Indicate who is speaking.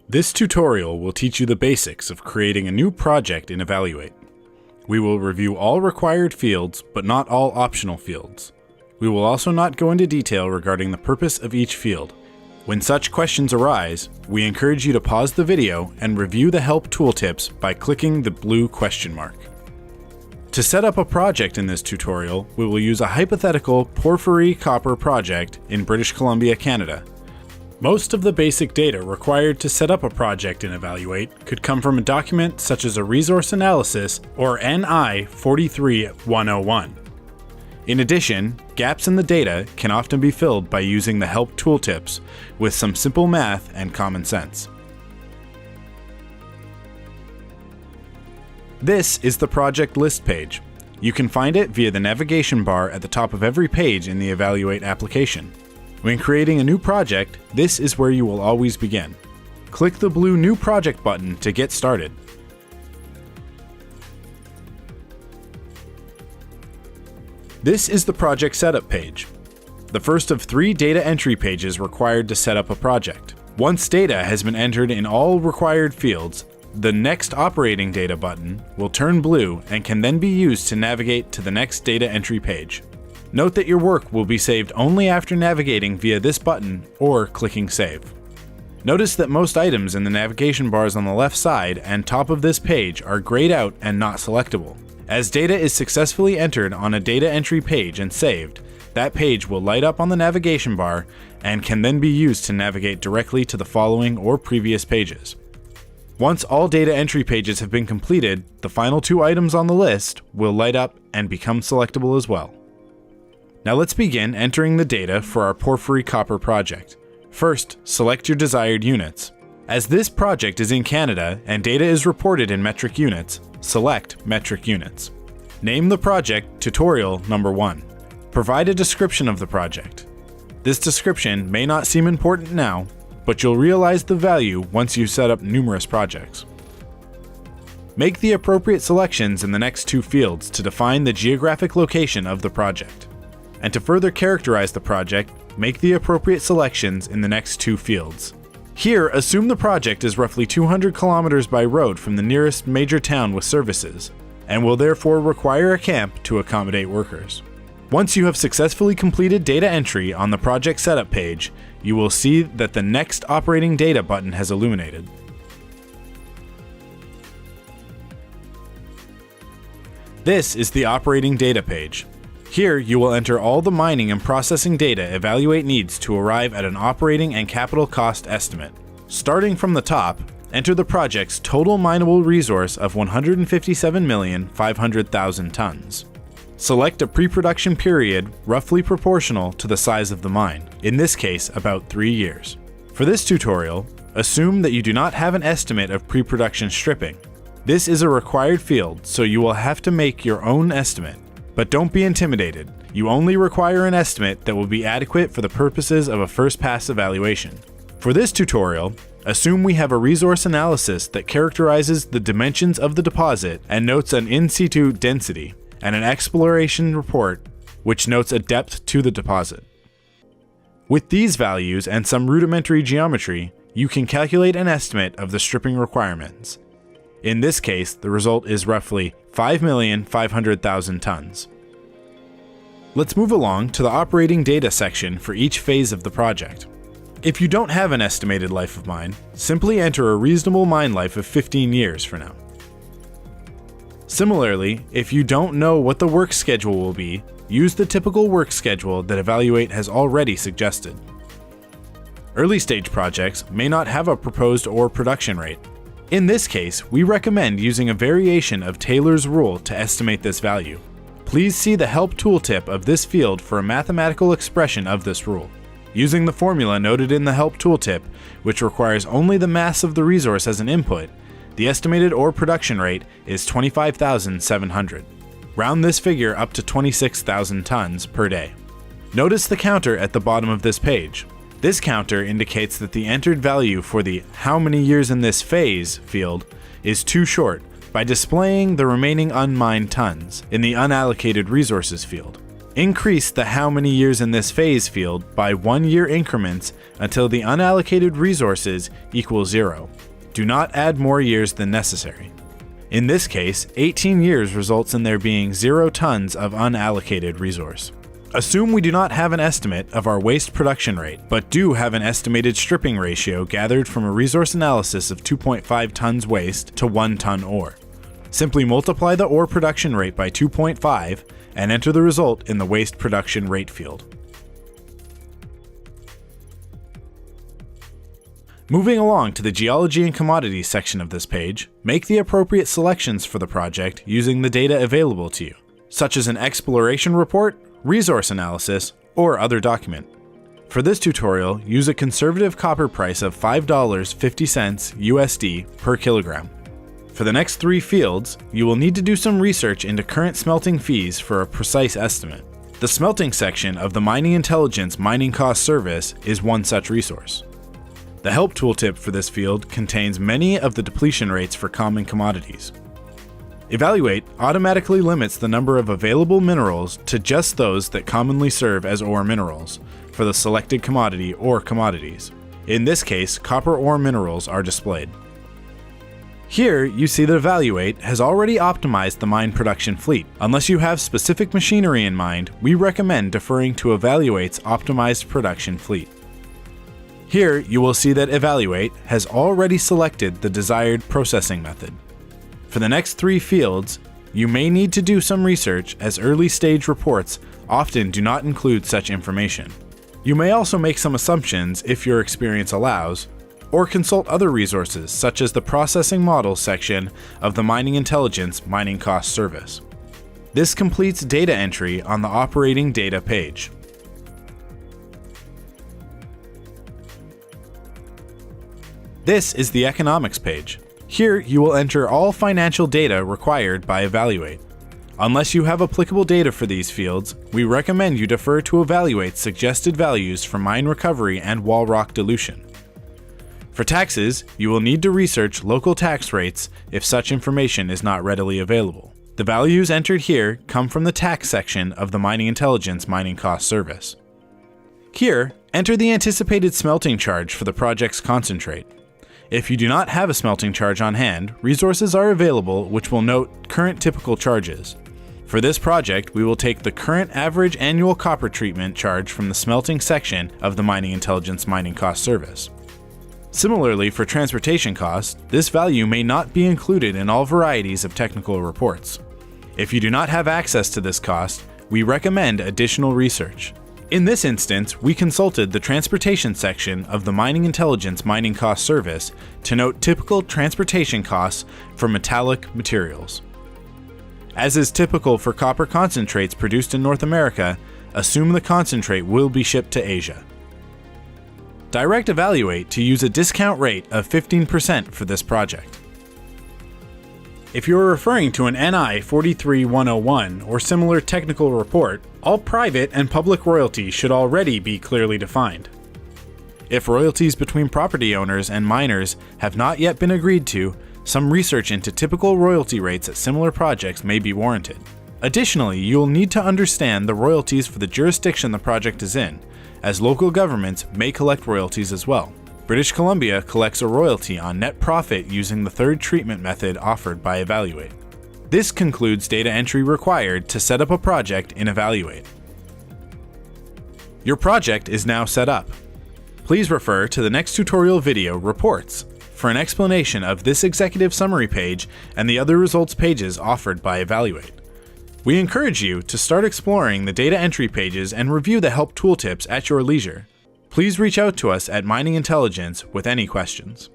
Speaker 1: This tutorial will teach you the basics of creating a new project in Evaluate. We will review all required fields, but not all optional fields. We will also not go into detail regarding the purpose of each field. When such questions arise, we encourage you to pause the video and review the help tooltips by clicking the blue question mark. To set up a project in this tutorial, we will use a hypothetical porphyry copper project in British Columbia, Canada. Most of the basic data required to set up a project in Evaluate could come from a document such as a resource analysis or NI 43101. In addition, gaps in the data can often be filled by using the help tooltips with some simple math and common sense. This is the project list page. You can find it via the navigation bar at the top of every page in the Evaluate application. When creating a new project, this is where you will always begin. Click the blue New Project button to get started. This is the project setup page, the first of 3 data entry pages required to set up a project. Once data has been entered in all required fields, the Next Operating Data button will turn blue and can then be used to navigate to the next data entry page. Note that your work will be saved only after navigating via this button or clicking Save. Notice that most items in the navigation bars on the left side and top of this page are grayed out and not selectable. As data is successfully entered on a data entry page and saved, that page will light up on the navigation bar and can then be used to navigate directly to the following or previous pages. Once all data entry pages have been completed, the final 2 items on the list will light up and become selectable as well. Now let's begin entering the data for our porphyry copper project. First, select your desired units. As this project is in Canada and data is reported in metric units, select metric units. Name the project Tutorial Number 1. Provide a description of the project. This description may not seem important now, but you'll realize the value once you set up numerous projects. Make the appropriate selections in the next 2 fields to define the geographic location of the project. And to further characterize the project, make the appropriate selections in the next 2 fields. Here, assume the project is roughly 200 kilometers by road from the nearest major town with services, and will therefore require a camp to accommodate workers. Once you have successfully completed data entry on the project setup page, you will see that the Next Operating Data button has illuminated. This is the Operating Data page. Here, you will enter all the mining and processing data Evaluate needs to arrive at an operating and capital cost estimate. Starting from the top, enter the project's total mineable resource of 157,500,000 tons. Select a pre-production period roughly proportional to the size of the mine, in this case about 3 years. For this tutorial, assume that you do not have an estimate of pre-production stripping. This is a required field, so you will have to make your own estimate. But don't be intimidated, you only require an estimate that will be adequate for the purposes of a first pass evaluation. For this tutorial, assume we have a resource analysis that characterizes the dimensions of the deposit and notes an in situ density, and an exploration report which notes a depth to the deposit. With these values and some rudimentary geometry, you can calculate an estimate of the stripping requirements. In this case, the result is roughly 5,500,000 tons. Let's move along to the operating data section for each phase of the project. If you don't have an estimated life of mine, simply enter a reasonable mine life of 15 years for now. Similarly, if you don't know what the work schedule will be, use the typical work schedule that Evaluate has already suggested. Early stage projects may not have a proposed ore production rate. In this case, we recommend using a variation of Taylor's rule to estimate this value. Please see the help tooltip of this field for a mathematical expression of this rule. Using the formula noted in the help tooltip, which requires only the mass of the resource as an input, the estimated ore production rate is 25,700. Round this figure up to 26,000 tons per day. Notice the counter at the bottom of this page. This counter indicates that the entered value for the "How many years in this phase" field is too short by displaying the remaining unmined tons in the Unallocated Resources field. Increase the how many years in this phase field by 1 year increments until the unallocated resources equal 0. Do not add more years than necessary. In this case, 18 years results in there being 0 tons of unallocated resource. Assume we do not have an estimate of our waste production rate, but do have an estimated stripping ratio gathered from a resource analysis of 2.5 tons waste to 1 ton ore. Simply multiply the ore production rate by 2.5 and enter the result in the waste production rate field. Moving along to the Geology and Commodities section of this page, make the appropriate selections for the project using the data available to you, such as an exploration report, resource analysis, or other document. For this tutorial, use a conservative copper price of $5.50 USD per kilogram. For the next 3 fields, you will need to do some research into current smelting fees for a precise estimate. The smelting section of the Mining Intelligence Mining Cost Service is one such resource. The help tooltip for this field contains many of the depletion rates for common commodities. Evaluate automatically limits the number of available minerals to just those that commonly serve as ore minerals for the selected commodity or commodities. In this case, copper ore minerals are displayed. Here, you see that Evaluate has already optimized the mine production fleet. Unless you have specific machinery in mind, we recommend deferring to Evaluate's optimized production fleet. Here, you will see that Evaluate has already selected the desired processing method. For the next 3 fields, you may need to do some research as early stage reports often do not include such information. You may also make some assumptions if your experience allows, or consult other resources such as the Processing Models section of the Mining Intelligence Mining Cost Service. This completes data entry on the Operating Data page. This is the Economics page. Here you will enter all financial data required by Evaluate. Unless you have applicable data for these fields, we recommend you defer to Evaluate's suggested values for mine recovery and wall rock dilution. For taxes, you will need to research local tax rates if such information is not readily available. The values entered here come from the tax section of the Mining Intelligence Mining Cost Service. Here, enter the anticipated smelting charge for the project's concentrate. If you do not have a smelting charge on hand, resources are available which will note current typical charges. For this project, we will take the current average annual copper treatment charge from the smelting section of the Mining Intelligence Mining Cost Service. Similarly, for transportation costs, this value may not be included in all varieties of technical reports. If you do not have access to this cost, we recommend additional research. In this instance, we consulted the transportation section of the Mining Intelligence Mining Cost Service to note typical transportation costs for metallic materials. As is typical for copper concentrates produced in North America, assume the concentrate will be shipped to Asia. Direct Evaluate to use a discount rate of 15% for this project. If you are referring to an NI 43101 or similar technical report, all private and public royalties should already be clearly defined. If royalties between property owners and miners have not yet been agreed to, some research into typical royalty rates at similar projects may be warranted. Additionally, you will need to understand the royalties for the jurisdiction the project is in, as local governments may collect royalties as well. British Columbia collects a royalty on net profit using the third treatment method offered by Evaluate. This concludes data entry required to set up a project in Evaluate. Your project is now set up. Please refer to the next tutorial video, Reports, for an explanation of this executive summary page and the other results pages offered by Evaluate. We encourage you to start exploring the data entry pages and review the help tooltips at your leisure. Please reach out to us at Mining Intelligence with any questions.